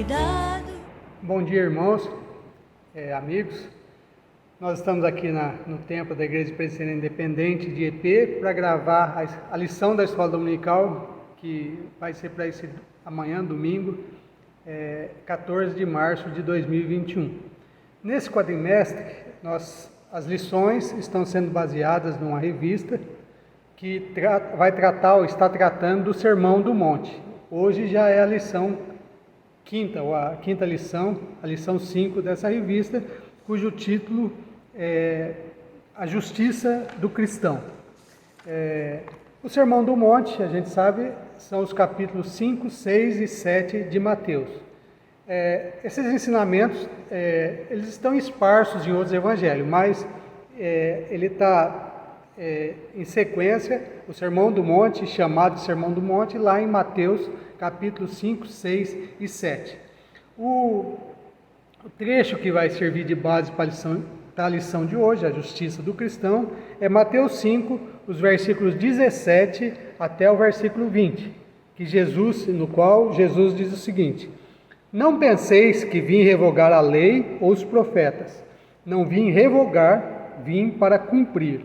cuidado. Bom dia, irmãos, amigos. Nós estamos aqui no templo da Igreja Presbiteriana Independente de EP para gravar a lição da Escola Dominical, que vai ser para esse amanhã, domingo, 14 de março de 2021. Nesse quadrimestre, as lições estão sendo baseadas numa revista que está tratando do Sermão do Monte. Hoje já é a lição quinta, ou a quinta lição, a lição 5 dessa revista, cujo título é A Justiça do Cristão. O Sermão do Monte, a gente sabe, são os capítulos 5, 6 e 7 de Mateus. Esses ensinamentos, eles estão esparsos em outros evangelhos, mas ele está em sequência, o Sermão do Monte, chamado de Sermão do Monte, lá em Mateus, capítulos 5, 6 e 7. O trecho que vai servir de base para a lição de hoje, a justiça do cristão, é Mateus 5, os versículos 17 até o versículo 20, no qual Jesus diz o seguinte: Não penseis que vim revogar a lei ou os profetas. Não vim revogar, vim para cumprir.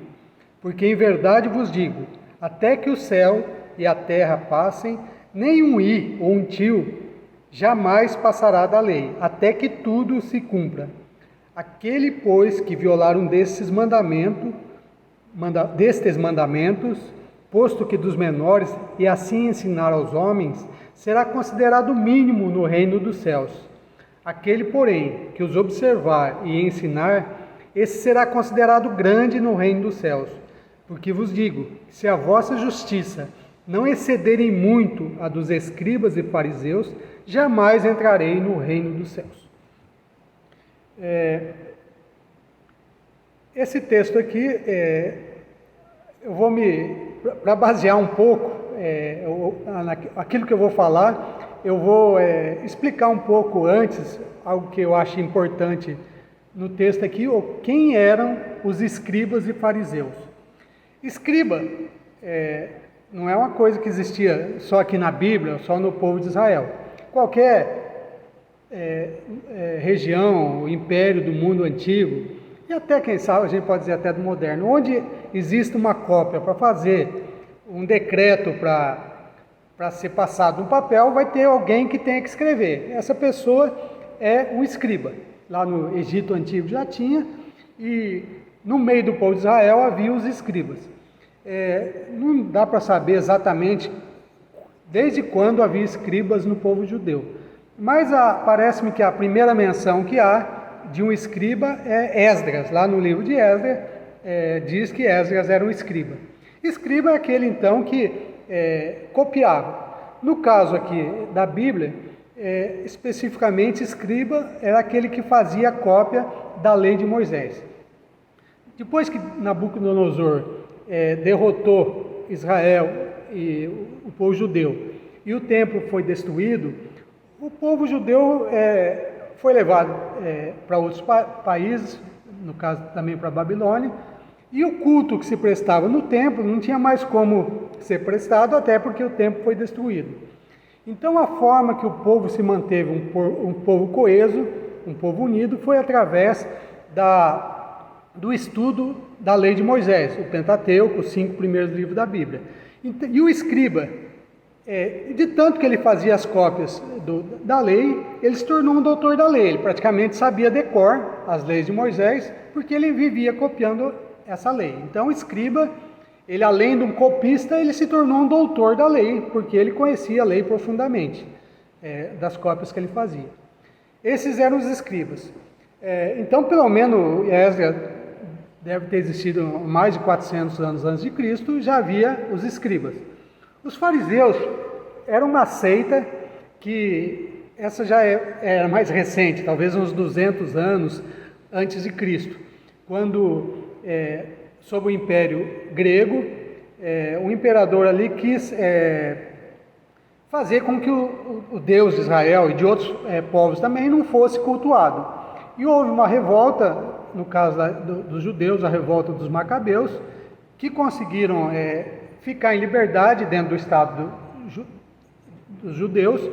Porque em verdade vos digo, até que o céu e a terra passem, nem um i ou um tio jamais passará da lei, até que tudo se cumpra. Aquele, pois, que violar um destes mandamentos, posto que dos menores, e assim ensinar aos homens, será considerado mínimo no reino dos céus. Aquele, porém, que os observar e ensinar, esse será considerado grande no reino dos céus. Porque vos digo, se a vossa justiça não excederem muito a dos escribas e fariseus, jamais entrarei no reino dos céus. Esse texto aqui, eu vou para basear um pouco aquilo que eu vou falar, eu vou explicar um pouco antes, algo que eu acho importante no texto aqui, quem eram os escribas e fariseus. Escriba não é uma coisa que existia só aqui na Bíblia, só no povo de Israel. Qualquer região, império do mundo antigo, e até, quem sabe, a gente pode dizer até do moderno, onde existe uma cópia para fazer um decreto para ser passado no papel, vai ter alguém que tenha que escrever. Essa pessoa é um escriba. Lá no Egito Antigo já tinha, e no meio do povo de Israel havia os escribas. Não dá para saber exatamente desde quando havia escribas no povo judeu, mas parece-me que a primeira menção que há de um escriba é Esdras. Lá no livro de Esdras diz que Esdras era um escriba. Escriba é aquele então que copiava. No caso aqui da Bíblia, especificamente escriba era aquele que fazia a cópia da lei de Moisés. Depois que Nabucodonosor derrotou Israel e o povo judeu, e o templo foi destruído, o povo judeu foi levado para outros países, no caso também para a Babilônia, e o culto que se prestava no templo não tinha mais como ser prestado, até porque o templo foi destruído. Então a forma que o povo se manteve um povo coeso, um povo unido, foi através do estudo da lei de Moisés, o Pentateuco, os 5 primeiros livros da Bíblia. E o escriba, de tanto que ele fazia as cópias da lei, ele se tornou um doutor da lei. Ele praticamente sabia decor as leis de Moisés, porque ele vivia copiando essa lei. Então o escriba, ele além de um copista, ele se tornou um doutor da lei, porque ele conhecia a lei profundamente, das cópias que ele fazia. Esses eram os escribas. Então, pelo menos, Esdras deve ter existido mais de 400 anos antes de Cristo, já havia os escribas. Os fariseus eram uma seita que, essa já era mais recente, talvez uns 200 anos antes de Cristo, quando, sob o Império Grego, um imperador ali quis fazer com que o Deus de Israel e de outros povos também não fosse cultuado. E houve uma revolta, no caso dos judeus, a revolta dos macabeus, que conseguiram ficar em liberdade dentro do Estado dos judeus,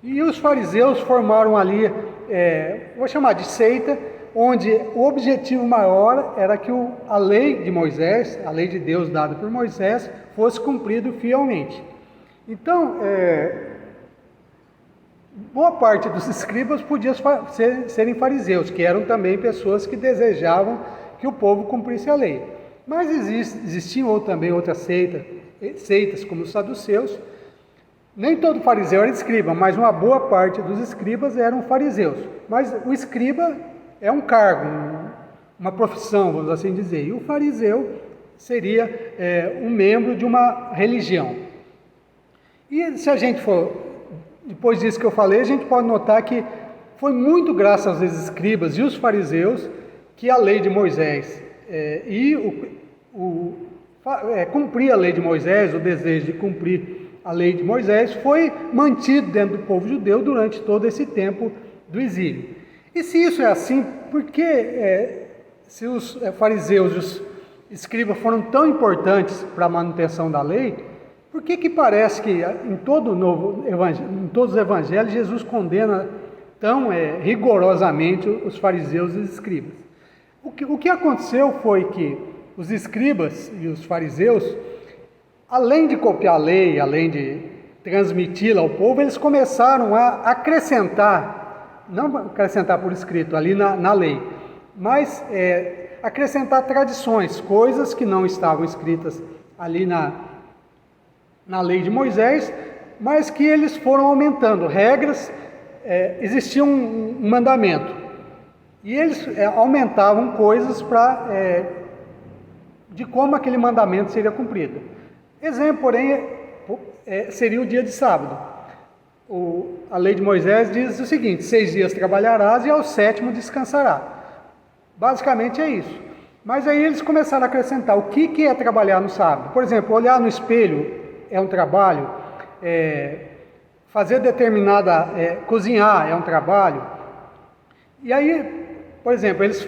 E os fariseus formaram ali, vou chamar de seita, onde o objetivo maior era que a lei de Moisés, a lei de Deus dada por Moisés, fosse cumprido fielmente. Então, boa parte dos escribas podiam serem fariseus, que eram também pessoas que desejavam que o povo cumprisse a lei. Mas existiam também outras seitas, como os saduceus. Nem todo fariseu era escriba, mas uma boa parte dos escribas eram fariseus. Mas o escriba é um cargo, uma profissão, vamos assim dizer. E o fariseu seria um membro de uma religião. E se a gente for, depois disso que eu falei, a gente pode notar que foi muito graças aos escribas e os fariseus que a lei de Moisés cumprir a lei de Moisés, o desejo de cumprir a lei de Moisés, foi mantido dentro do povo judeu durante todo esse tempo do exílio. E se isso é assim, por que se os fariseus e os escribas foram tão importantes para a manutenção da lei, por que parece que em todos os evangelhos Jesus condena tão rigorosamente os fariseus e os escribas? O que aconteceu foi que os escribas e os fariseus, além de copiar a lei, além de transmiti-la ao povo, eles começaram a acrescentar, não acrescentar por escrito ali na lei, mas acrescentar tradições, coisas que não estavam escritas ali na lei de Moisés, mas que eles foram aumentando regras. Existia um mandamento, e eles aumentavam coisas de como aquele mandamento seria cumprido. Exemplo, porém, seria o dia de sábado. A lei de Moisés diz o seguinte: 6 dias trabalharás e ao 7º descansará. Basicamente é isso. Mas aí eles começaram a acrescentar o que é trabalhar no sábado. Por exemplo, olhar no espelho é um trabalho, fazer cozinhar é um trabalho. E aí, por exemplo, eles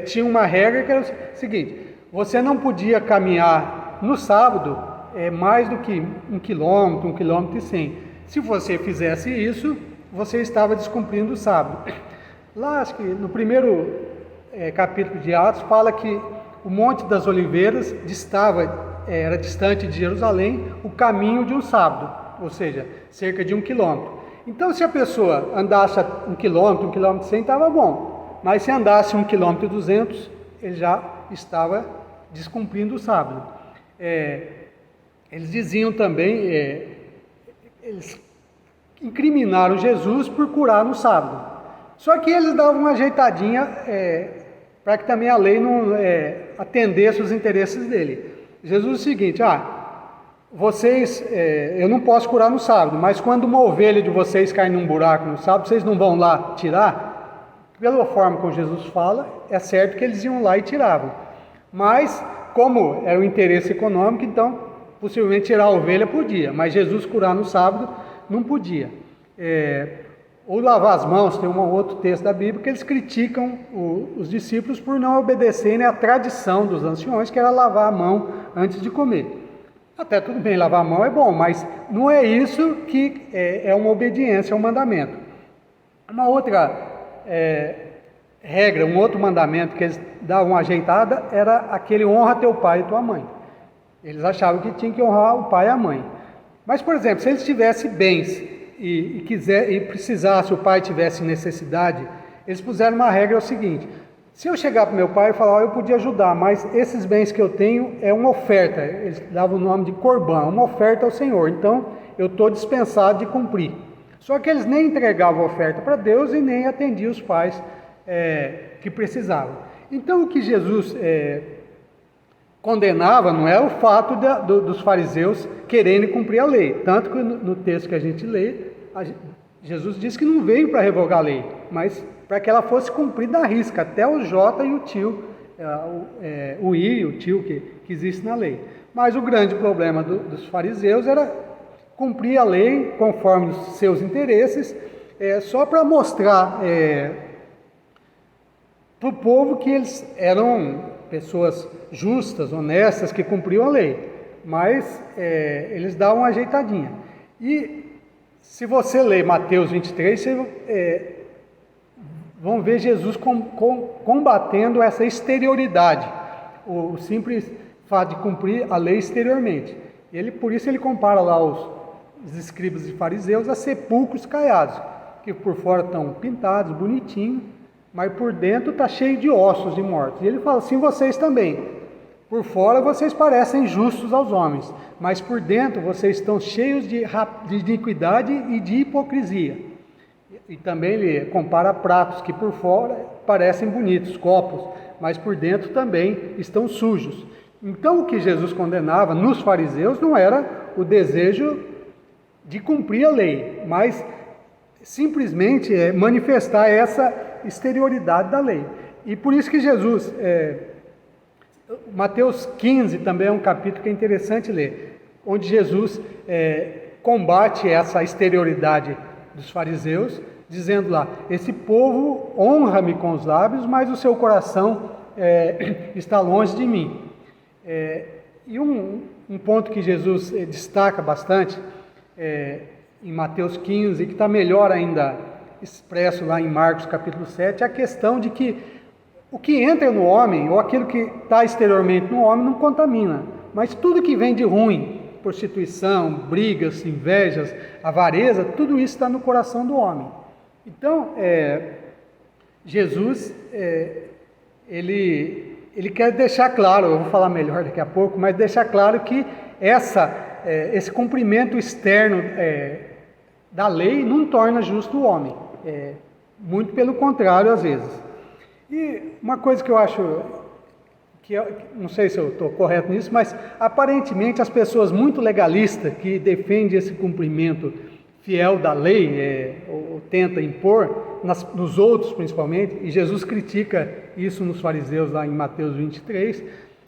tinham uma regra que era o seguinte: você não podia caminhar no sábado mais do que 1 quilômetro, 1,1 km. Se você fizesse isso, você estava descumprindo o sábado. Lá, acho que no primeiro capítulo de Atos, fala que o Monte das Oliveiras era distante de Jerusalém o caminho de um sábado, ou seja, cerca de 1 quilômetro. Então, se a pessoa andasse 1 quilômetro, 1,1 km, estava bom. Mas se andasse 1,2 km, ele já estava descumprindo o sábado. Eles diziam também, eles incriminaram Jesus por curar no sábado. Só que eles davam uma ajeitadinha para que também a lei não atendesse os interesses dele. Jesus disse o seguinte: eu não posso curar no sábado, mas quando uma ovelha de vocês cai num buraco no sábado, vocês não vão lá tirar? Pela forma como Jesus fala, é certo que eles iam lá e tiravam. Mas, como era o interesse econômico, então, possivelmente tirar a ovelha podia, mas Jesus curar no sábado não podia. Ou lavar as mãos, tem um outro texto da Bíblia que eles criticam os discípulos por não obedecerem à tradição dos anciões, que era lavar a mão antes de comer. Até tudo bem, lavar a mão é bom, mas não é isso que é uma obediência ao mandamento. Uma outra regra, um outro mandamento que eles davam uma ajeitada era aquele: honra teu pai e tua mãe. Eles achavam que tinha que honrar o pai e a mãe. Mas, por exemplo, se eles tivessem bens e precisasse, o pai tivesse necessidade, eles puseram uma regra: é o seguinte: se eu chegar para o meu pai e falar, eu podia ajudar, mas esses bens que eu tenho é uma oferta, eles davam o nome de corban, uma oferta ao Senhor, então eu estou dispensado de cumprir. Só que eles nem entregavam a oferta para Deus e nem atendiam os pais que precisavam. Então, o que Jesus condenava não é o fato dos fariseus quererem cumprir a lei. Tanto que no texto que a gente lê, Jesus disse que não veio para revogar a lei, mas para que ela fosse cumprida à risca, até o J e o tio, o I e o tio que existe na lei. Mas o grande problema dos fariseus era cumprir a lei conforme os seus interesses, só para mostrar para o povo que eles eram pessoas justas, honestas, que cumpriam a lei, mas eles davam uma ajeitadinha. E Se você ler Mateus 23, vão ver Jesus combatendo essa exterioridade, o simples fato de cumprir a lei exteriormente. Por isso ele compara lá os escribas e fariseus a sepulcros caiados, que por fora estão pintados, bonitinhos, mas por dentro está cheio de ossos de mortos. E ele fala assim, vocês também. Por fora vocês parecem justos aos homens, mas por dentro vocês estão cheios de iniquidade e de hipocrisia. E também ele compara pratos que por fora parecem bonitos, copos, mas por dentro também estão sujos. Então o que Jesus condenava nos fariseus não era o desejo de cumprir a lei, mas simplesmente manifestar essa exterioridade da lei. E por isso que Jesus... Mateus 15 também é um capítulo que é interessante ler, onde Jesus combate essa exterioridade dos fariseus, dizendo lá, esse povo honra-me com os lábios, mas o seu coração está longe de mim. E um ponto que Jesus destaca bastante em Mateus 15, que está melhor ainda expresso lá em Marcos capítulo 7, é a questão de que o que entra no homem, ou aquilo que está exteriormente no homem, não contamina. Mas tudo que vem de ruim, prostituição, brigas, invejas, avareza, tudo isso está no coração do homem. Então, Jesus, ele quer deixar claro, eu vou falar melhor daqui a pouco, mas deixar claro que esse cumprimento externo da lei não torna justo o homem. Muito pelo contrário, às vezes. E uma coisa que eu acho, não sei se eu estou correto nisso, mas aparentemente as pessoas muito legalistas que defendem esse cumprimento fiel da lei, ou tenta impor, nos outros principalmente, e Jesus critica isso nos fariseus lá em Mateus 23,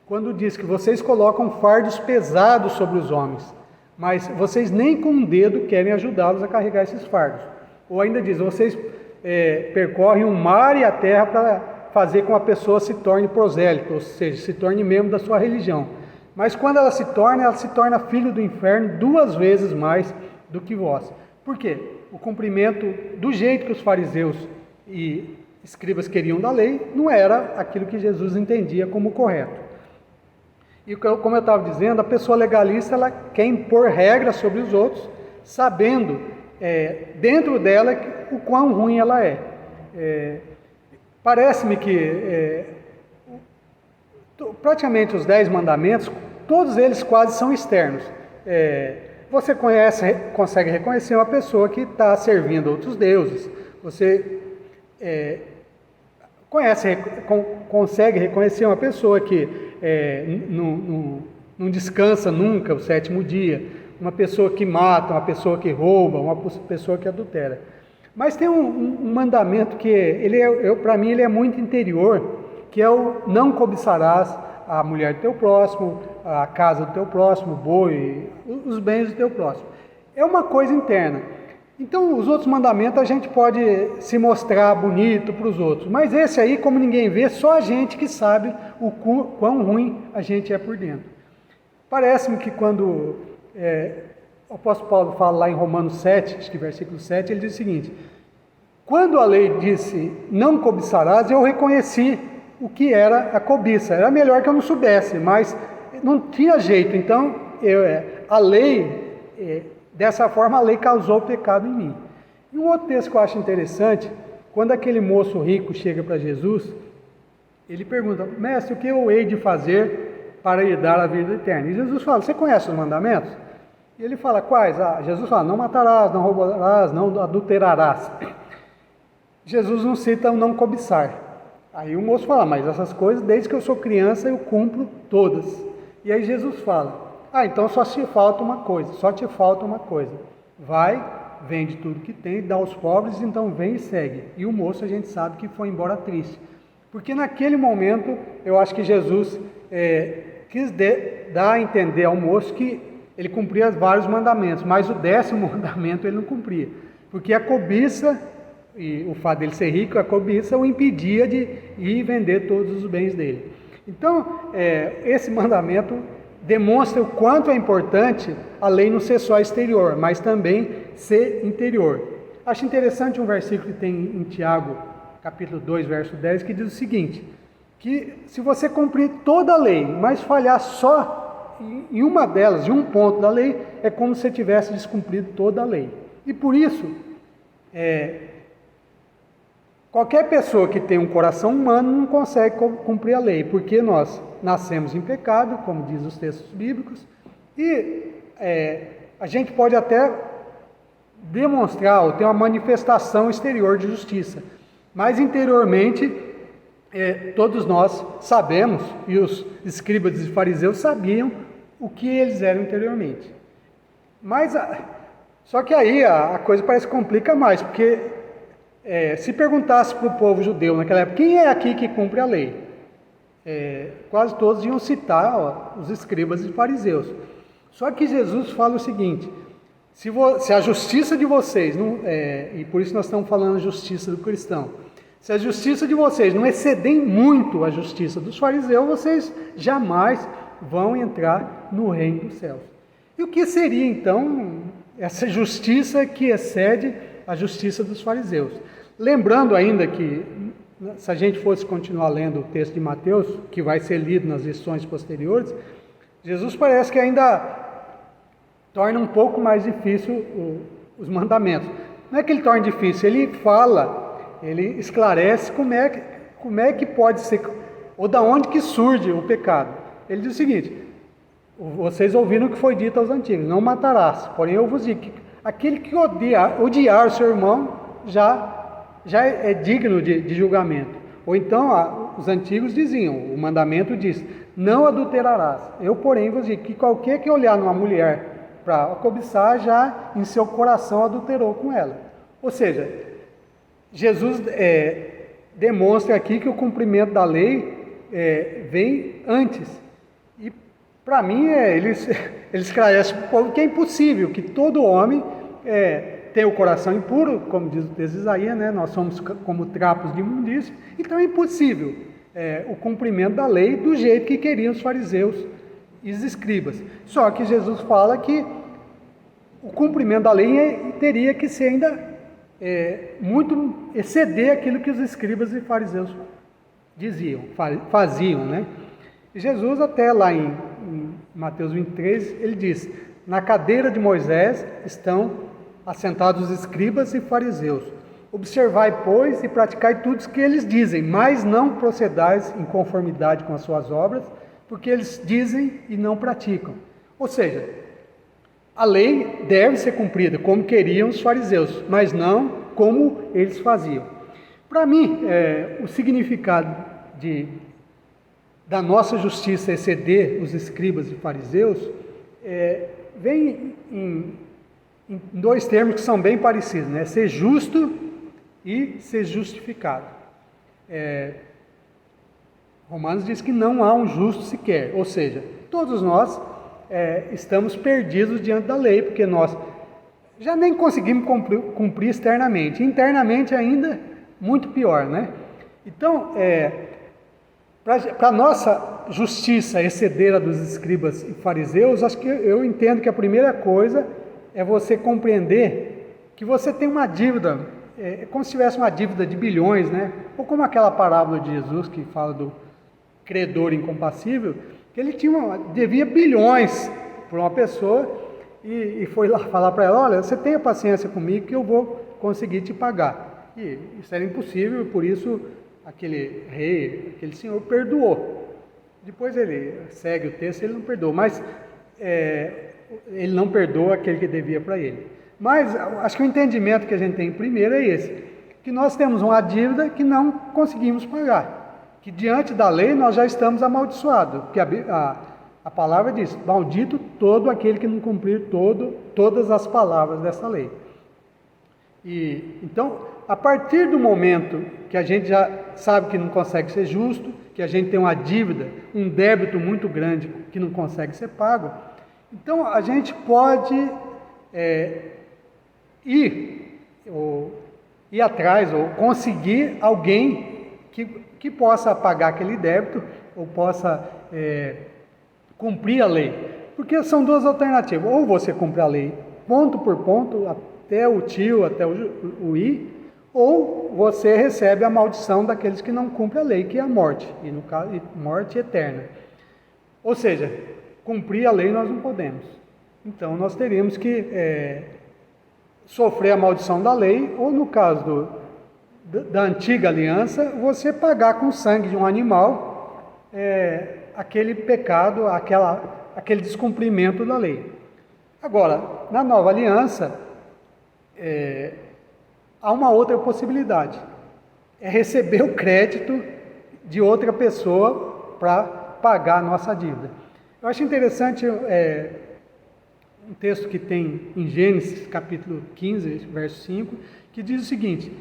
quando diz que vocês colocam fardos pesados sobre os homens, mas vocês nem com um dedo querem ajudá-los a carregar esses fardos. Ou ainda diz, vocês percorrem o mar e a terra para fazer com que a pessoa se torne prosélita, ou seja, se torne membro da sua religião. Mas quando ela se torna filho do inferno 2 vezes mais do que vós. Por quê? O cumprimento do jeito que os fariseus e escribas queriam da lei não era aquilo que Jesus entendia como correto. E como eu estava dizendo, a pessoa legalista ela quer impor regras sobre os outros, sabendo dentro dela o quão ruim ela é. Parece-me que praticamente os 10 mandamentos, todos eles quase são externos. Você consegue reconhecer uma pessoa que está servindo outros deuses, você consegue reconhecer uma pessoa que não descansa nunca o 7º dia, uma pessoa que mata, uma pessoa que rouba, uma pessoa que adultera. Mas tem um mandamento que, para mim, ele é muito interior, que é o não cobiçarás a mulher do teu próximo, a casa do teu próximo, o boi, os bens do teu próximo. É uma coisa interna. Então, os outros mandamentos a gente pode se mostrar bonito para os outros, mas esse aí, como ninguém vê, só a gente que sabe o quão ruim a gente é por dentro. Parece-me que quando... o apóstolo Paulo fala lá em Romanos 7, acho que versículo 7, ele diz o seguinte: quando a lei disse não cobiçarás, eu reconheci o que era a cobiça. Era melhor que eu não soubesse, mas não tinha jeito. Então, a lei, dessa forma, a lei causou o pecado em mim. E um outro texto que eu acho interessante, quando aquele moço rico chega para Jesus, ele pergunta: mestre, o que eu hei de fazer para herdar a vida eterna? E Jesus fala: você conhece os mandamentos? E ele fala: quais? Jesus fala: não matarás, não roubarás, não adulterarás. Jesus não cita o não cobiçar. Aí o moço fala: mas essas coisas, desde que eu sou criança, eu cumpro todas. E aí Jesus fala: então só te falta uma coisa. Vai, vende tudo que tem, dá aos pobres, então vem e segue. E o moço, a gente sabe que foi embora triste. Porque naquele momento, eu acho que Jesus quis dar a entender ao moço que ele cumpria vários mandamentos, mas o 10º mandamento ele não cumpria, porque a cobiça, e o fato dele ser rico, a cobiça o impedia de ir vender todos os bens dele. Então, esse mandamento demonstra o quanto é importante a lei não ser só exterior, mas também ser interior. Acho interessante um versículo que tem em Tiago, capítulo 2, verso 10, que diz o seguinte, que se você cumprir toda a lei, mas falhar só em uma delas, em um ponto da lei, é como se você tivesse descumprido toda a lei. E por isso, qualquer pessoa que tem um coração humano não consegue cumprir a lei, porque nós nascemos em pecado, como diz os textos bíblicos, e a gente pode até demonstrar ou ter uma manifestação exterior de justiça, mas interiormente todos nós sabemos, e os escribas e fariseus sabiam o que eles eram interiormente. Mas só que aí a coisa parece que complica mais, porque se perguntasse para o povo judeu naquela época, quem é aqui que cumpre a lei? Quase todos iam citar os escribas e fariseus. Só que Jesus fala o seguinte, se a justiça de vocês, e por isso nós estamos falando justiça do cristão, se a justiça de vocês não exceder muito a justiça dos fariseus, vocês jamais vão entrar no reino dos céus. E o que seria então essa justiça que excede a justiça dos fariseus? Lembrando ainda que, se a gente fosse continuar lendo o texto de Mateus, que vai ser lido nas lições posteriores, Jesus parece que ainda torna um pouco mais difícil os mandamentos. Não é que ele torna difícil, ele fala, ele esclarece como é que pode ser, ou da onde que surge o pecado. Ele diz o seguinte, vocês ouviram o que foi dito aos antigos, não matarás, porém eu vos digo que aquele que odiar o seu irmão já é digno de julgamento. Ou então os antigos diziam, o mandamento diz, não adulterarás. Eu, porém, vos digo que qualquer que olhar numa mulher para cobiçar, já em seu coração adulterou com ela. Ou seja, Jesus demonstra aqui que o cumprimento da lei vem antes. E para mim, ele esclarece para o povo que é impossível, que todo homem tem o coração impuro, como diz o texto de Isaías, né? Nós somos como trapos de imundícia, então é impossível o cumprimento da lei do jeito que queriam os fariseus e os escribas. Só que Jesus fala que o cumprimento da lei teria que ser ainda muito exceder aquilo que os escribas e fariseus diziam, faziam, né? E Jesus até lá em Mateus 23, ele diz, na cadeira de Moisés estão assentados os escribas e fariseus. Observai, pois, e praticai tudo o que eles dizem, mas não procedais em conformidade com as suas obras, porque eles dizem e não praticam. Ou seja, a lei deve ser cumprida como queriam os fariseus, mas não como eles faziam. Para mim, o significado da nossa justiça exceder os escribas e fariseus vem em dois termos que são bem parecidos, né? Ser justo e ser justificado. Romanos diz que não há um justo sequer, ou seja, todos nós estamos perdidos diante da lei, porque nós já nem conseguimos cumprir externamente, internamente ainda muito pior, né? Então, para a nossa justiça exceder a dos escribas e fariseus, acho que eu entendo que a primeira coisa é você compreender que você tem uma dívida, como se tivesse uma dívida de bilhões, né? Ou como aquela parábola de Jesus que fala do credor incompassível, que ele devia bilhões para uma pessoa e foi lá falar para ela, olha, você tenha paciência comigo que eu vou conseguir te pagar. E isso era impossível, por isso aquele rei, aquele senhor perdoou. Depois ele segue o texto, ele não perdoou, mas ele não perdoa aquele que devia para ele. Mas acho que o entendimento que a gente tem primeiro é esse, que nós temos uma dívida que não conseguimos pagar, que diante da lei nós já estamos amaldiçoados, porque a palavra diz, maldito todo aquele que não cumprir todas as palavras dessa lei. E então, a partir do momento que a gente já sabe que não consegue ser justo, que a gente tem uma dívida, um débito muito grande que não consegue ser pago, então a gente pode ir atrás ou conseguir alguém que possa pagar aquele débito ou possa cumprir a lei. Porque são duas alternativas: ou você cumpre a lei ponto por ponto, até o tio, até o i, ou você recebe a maldição daqueles que não cumprem a lei, que é a morte, e no caso, morte eterna. Ou seja, cumprir a lei nós não podemos. Então nós teríamos que sofrer a maldição da lei, ou no caso da antiga aliança, você pagar com o sangue de um animal aquele pecado, aquele descumprimento da lei. Agora, na nova aliança, há uma outra possibilidade: é receber o crédito de outra pessoa para pagar a nossa dívida. Eu acho interessante um texto que tem em Gênesis, capítulo 15, verso 5, que diz o seguinte,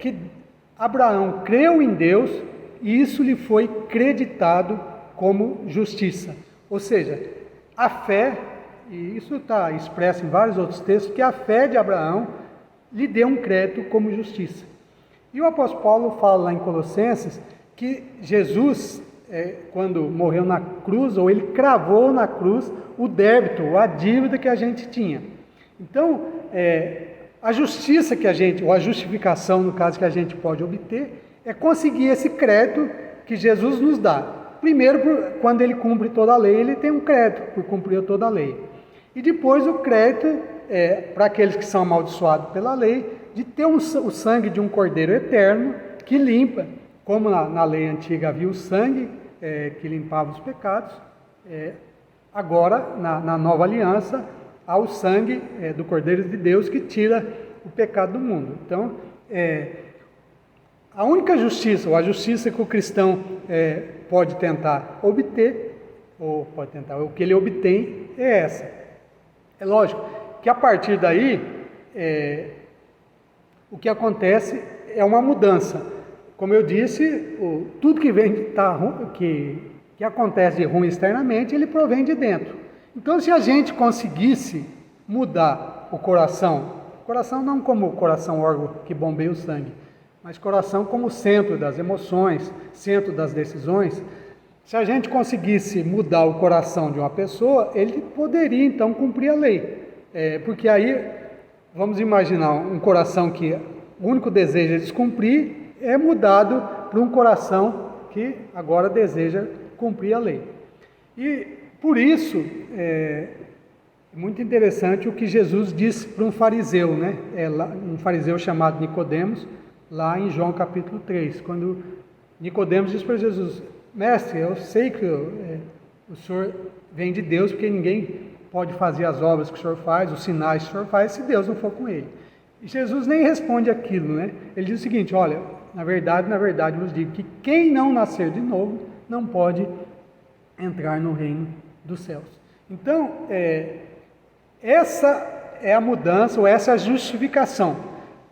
que Abraão creu em Deus e isso lhe foi creditado como justiça. Ou seja, a fé, e isso está expresso em vários outros textos, que a fé de Abraão lhe deu um crédito como justiça. E o apóstolo Paulo fala lá em Colossenses que Jesus, quando morreu na cruz, ou ele cravou na cruz o débito, a dívida que a gente tinha. Então, a justiça que a gente, ou a justificação, no caso, que a gente pode obter, é conseguir esse crédito que Jesus nos dá. Primeiro, quando ele cumpre toda a lei, ele tem um crédito por cumprir toda a lei. E depois o crédito, para aqueles que são amaldiçoados pela lei, de ter o sangue de um cordeiro eterno que limpa, como na lei antiga havia o sangue que limpava os pecados, agora na nova aliança há o sangue do Cordeiro de Deus que tira o pecado do mundo. Então, a única justiça, ou a justiça que o cristão pode tentar obter, ou o que ele obtém é essa. É lógico que a partir daí, o que acontece é uma mudança. Como eu disse, tudo que vem que acontece de ruim externamente, ele provém de dentro. Então, se a gente conseguisse mudar o coração não como o coração, órgão que bombeia o sangue, mas coração como centro das emoções, centro das decisões, se a gente conseguisse mudar o coração de uma pessoa, ele poderia então cumprir a lei. Porque aí, vamos imaginar um coração que o único desejo é descumprir, é mudado para um coração que agora deseja cumprir a lei. E por isso, é muito interessante o que Jesus disse para um fariseu, né? Um fariseu chamado Nicodemos, lá em João capítulo 3, quando Nicodemos diz para Jesus: mestre, eu sei que o Senhor vem de Deus, porque ninguém pode fazer as obras que o Senhor faz, os sinais que o Senhor faz, se Deus não for com ele. E Jesus nem responde aquilo, né? Ele diz o seguinte: olha, na verdade, vos digo que quem não nascer de novo não pode entrar no reino dos céus. Então, essa é a mudança, ou essa é a justificação.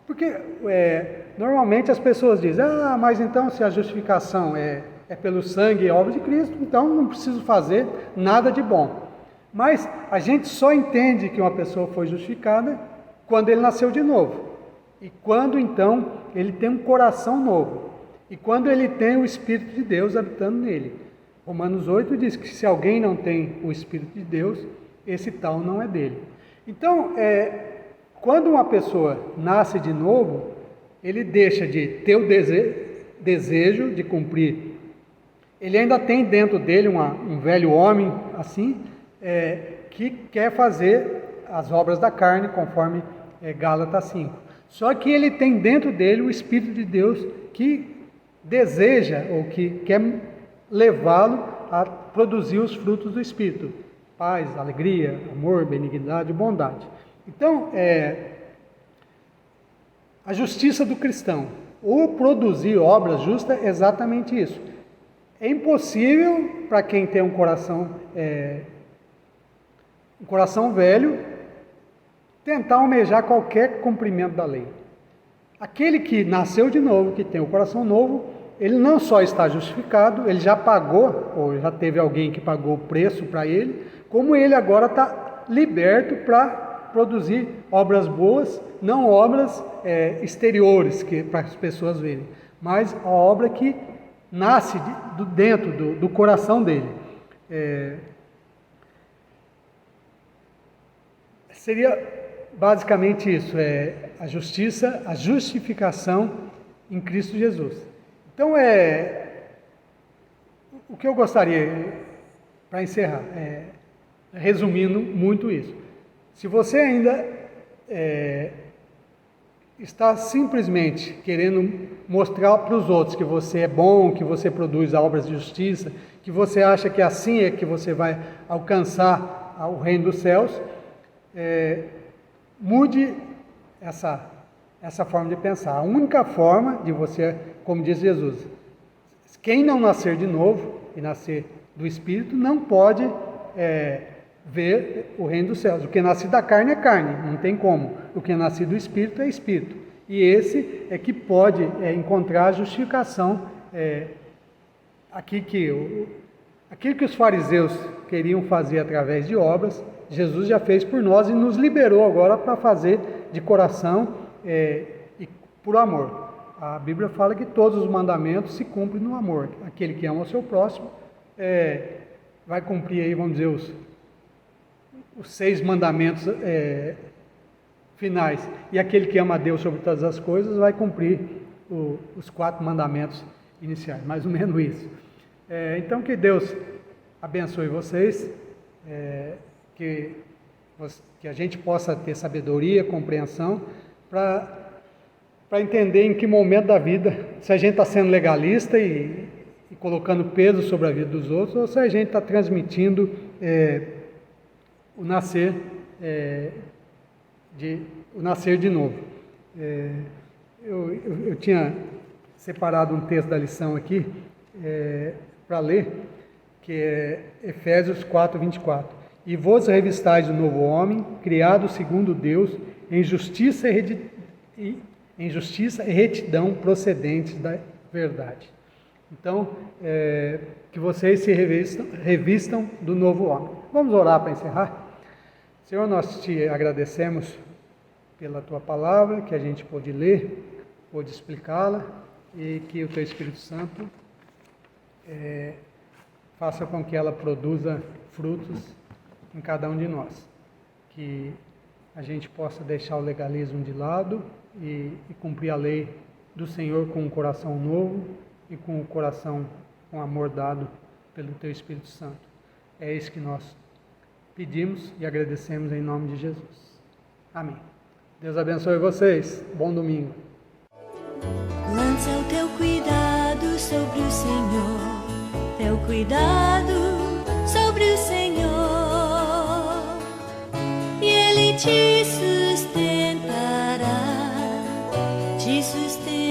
Porque normalmente as pessoas dizem: mas então se a justificação é pelo sangue e obra de Cristo, então não preciso fazer nada de bom. Mas a gente só entende que uma pessoa foi justificada quando ele nasceu de novo. E quando então ele tem um coração novo. E quando ele tem o Espírito de Deus habitando nele. Romanos 8 diz que se alguém não tem o Espírito de Deus, esse tal não é dele. Então, quando uma pessoa nasce de novo, ele deixa de ter o desejo de cumprir. Ele ainda tem dentro dele um velho homem, assim, que quer fazer as obras da carne, conforme Gálatas 5. Só que ele tem dentro dele o Espírito de Deus que deseja, ou que quer levá-lo a produzir os frutos do Espírito: paz, alegria, amor, benignidade, bondade. Então, a justiça do cristão, ou produzir obras justas, é exatamente isso. É impossível para quem tem um coração velho tentar almejar qualquer cumprimento da lei. Aquele que nasceu de novo, que tem o coração novo, ele não só está justificado, ele já pagou, ou já teve alguém que pagou o preço para ele, como ele agora está liberto para produzir obras boas, não obras exteriores para as pessoas verem, mas a obra que nasce dentro do coração dele. Seria basicamente isso, a justiça, a justificação em Cristo Jesus. Então, o que eu gostaria, para encerrar, resumindo muito isso. Se você ainda está simplesmente querendo mostrar para os outros que você é bom, que você produz obras de justiça, que você acha que assim é que você vai alcançar o reino dos céus, mude essa forma de pensar. A única forma de você, como diz Jesus, quem não nascer de novo e nascer do Espírito não pode ver o reino dos céus. O que nasce da carne é carne, não tem como. O que nasce do Espírito é Espírito. E esse é que pode encontrar a justificação, aquilo que os fariseus queriam fazer através de obras, Jesus já fez por nós e nos liberou agora para fazer de coração e por amor. A Bíblia fala que todos os mandamentos se cumprem no amor. Aquele que ama o seu próximo vai cumprir aí, vamos dizer, os 6 mandamentos finais. E aquele que ama a Deus sobre todas as coisas vai cumprir os 4 mandamentos iniciais, mais ou menos isso. Então que Deus abençoe vocês, que a gente possa ter sabedoria, compreensão, para entender em que momento da vida, se a gente está sendo legalista e colocando peso sobre a vida dos outros, ou se a gente está transmitindo o nascer de novo. Eu tinha separado um texto da lição aqui para ler, que é Efésios 4:24. E vos revistais do novo homem, criado segundo Deus, em justiça e retidão procedentes da verdade. Então, que vocês se revistam do novo homem. Vamos orar para encerrar? Senhor, nós te agradecemos pela tua palavra, que a gente pôde ler, pôde explicá-la, e que o teu Espírito Santo faça com que ela produza frutos em cada um de nós. Que a gente possa deixar o legalismo de lado e cumprir a lei do Senhor com um coração novo e com o coração com amor dado pelo teu Espírito Santo. É isso que nós pedimos e agradecemos em nome de Jesus. Amém. Deus abençoe vocês. Bom domingo. Lança o teu cuidado sobre o Senhor, teu cuidado sobre o Senhor, e Ele te sustentará, te sustentará.